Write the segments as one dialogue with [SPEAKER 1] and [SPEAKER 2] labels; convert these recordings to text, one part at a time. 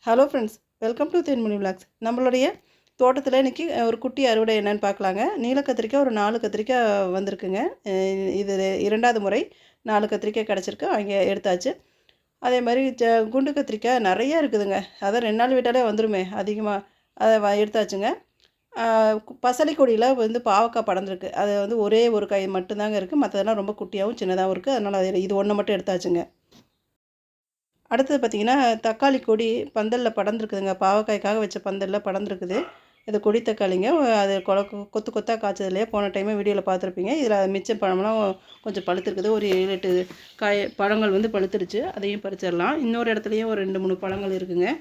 [SPEAKER 1] Hello friends, welcome to Thenmozhi vlogs. நம்மளுடைய தோட்டத்தில் இன்றைக்கி ஒரு குட்டி அறுவடை என்னென்னு பார்க்கலாங்க. நீல கத்திரிக்காய் ஒரு 4 கத்திரிக்காய் வந்திருக்குங்க. இது 2வது முறை 4 கத்திரிக்காய் கிடச்சிருக்கு, அங்கே எடுத்தாச்சு. அதே மாதிரி குண்டு கத்திரிக்காய் நிறையா இருக்குதுங்க. அதான் 2 நாள் விட்டாலே வந்துடுமே அதிகமாக. அதை எடுத்தாச்சுங்க. பசலை கொடியில் வந்து பாவக்காய் படர்ந்துருக்கு. அது வந்து ஒரே ஒரு காய் மட்டும்தாங்க இருக்குது. மற்றதெல்லாம் ரொம்ப குட்டியாகவும் சின்னதாகவும் இருக்குது. அதனால் இது ஒன்று மட்டும் எடுத்தாச்சுங்க. அடுத்தது பார்த்திங்கன்னா, தக்காளி கொடி பந்தலில் படர்ந்துருக்குதுங்க. பாவக்காய்க்காக வச்ச பந்தலில் படர்ந்துருக்குது. இது கொடி தக்காளிங்க. அது கொத்து கொத்தாக காய்ச்சதுலையே போன டைமே வீடியோவில் பார்த்துருப்பீங்க. இதில் மிச்ச பழம்லாம் கொஞ்சம் பழுத்துருக்குது. ஒரு 7, 8 பழங்கள் வந்து பழுத்துருச்சு. அதையும் பறிச்சிடலாம். இன்னொரு இடத்துலையும் ஒரு 2, 3 பழங்கள் இருக்குதுங்க.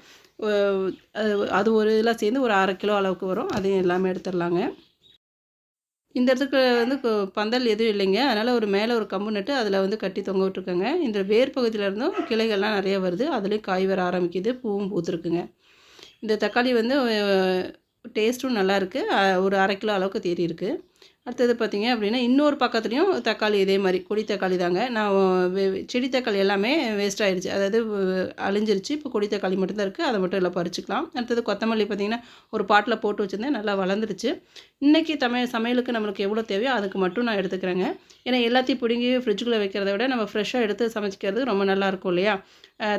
[SPEAKER 1] அது ஒரு இதெல்லாம் சேர்ந்து ஒரு 1/2 கிலோ அளவுக்கு வரும். அதையும் எல்லாமே எடுத்துடலாங்க. இந்த இடத்துக்கு வந்து பந்தல் எதுவும் இல்லைங்க. அதனால் ஒரு மேலே ஒரு கம்பு நட்டு அதில் வந்து கட்டி தொங்க விட்ருக்கேங்க. இந்த வேர் பகுதியில் இருந்தும் கிளைகள்லாம் நிறைய வருது. அதுலேயும் காய் வர ஆரம்பிக்குது. பூவும் பூத்துருக்குங்க. இந்த தக்காளி வந்து டேஸ்ட்டும் நல்லாயிருக்கு. ஒரு 1/2 கிலோ அளவுக்கு தேறி இருக்குது. அடுத்தது பார்த்திங்க அப்படின்னா, இன்னொரு பக்கத்துலேயும் தக்காளி இதே மாதிரி கொடி தக்காளி தாங்க. நான் செடி தக்காளி எல்லாமே வேஸ்ட் ஆகிடுச்சு, அதாவது அழிஞ்சிருச்சு. இப்போ கொடி தக்காளி மட்டும்தான் இருக்குது. அதை மட்டும் எல்லாம் பறிச்சுக்கலாம். அடுத்தது கொத்தமல்லி பார்த்திங்கன்னா, ஒரு பாட்டில் போட்டு வச்சுருந்தேன், நல்லா வளர்ந்துருச்சு. இன்றைக்கி சமையலுக்கு நம்மளுக்கு எவ்வளோ தேவையோ அதுக்கு மட்டும் நான் எடுத்துக்கிறேங்க. ஏன்னா எல்லாத்தையும் பிடுங்கி ஃப்ரிட்ஜுக்குள்ளே வைக்கிறத விட நம்ம ஃப்ரெஷ்ஷாக எடுத்து சமைச்சிக்கிறது ரொம்ப நல்லாயிருக்கும் இல்லையா?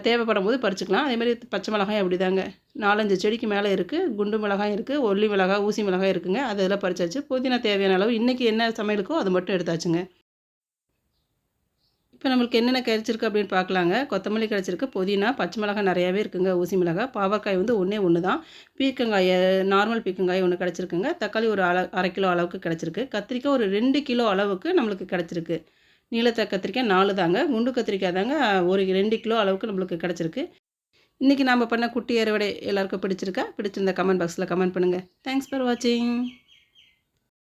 [SPEAKER 1] தேவைப்படும் போது பறிச்சுக்கலாம். அதேமாதிரி பச்சை மிளகாய் அப்படி தாங்க. 4, 5 செடிக்கு மேலே இருக்குது. குண்டு மிளகாய் இருக்குது, ஒல்லி மிளகாய், ஊசி மிளகாய் இருக்குதுங்க. அதெல்லாம் பறிச்சாச்சு. புதினா தேவையான அளவு இன்றைக்கி என்ன சமையலுக்கோ அது மட்டும் எடுத்தாச்சுங்க. இப்போ நம்மளுக்கு என்னென்ன கிடச்சிருக்கு அப்படின்னு பார்க்கலாங்க. கொத்தமல்லி கிடச்சிருக்கு, புதினா, பச்சை மிளகாய் நிறையாவே இருக்குதுங்க, ஊசி மிளகாய். பாவக்காய் வந்து ஒன்று தான். பீர்க்கங்காய், நார்மல் பீர்க்கங்காய் ஒன்று கிடச்சிருக்குங்க. தக்காளி ஒரு 1/2 கிலோ அளவுக்கு கிடச்சிருக்கு. கத்திரிக்காய் ஒரு 2 கிலோ அளவுக்கு நம்மளுக்கு கிடச்சிருக்கு. நீளத்த கத்திரிக்காய் 4 தாங்க. குண்டு கத்திரிக்காய் தாங்க ஒரு 2 கிலோ அளவுக்கு நம்மளுக்கு கிடச்சிருக்கு. இன்றைக்கி நாம் பண்ண குட்டி அறுவடை எல்லாருக்கும் பிடிச்சிருக்கா? பிடிச்சிருந்தா கமெண்ட் பாக்ஸில் கமெண்ட் பண்ணுங்கள். தேங்க்ஸ் ஃபார் வாட்சிங்.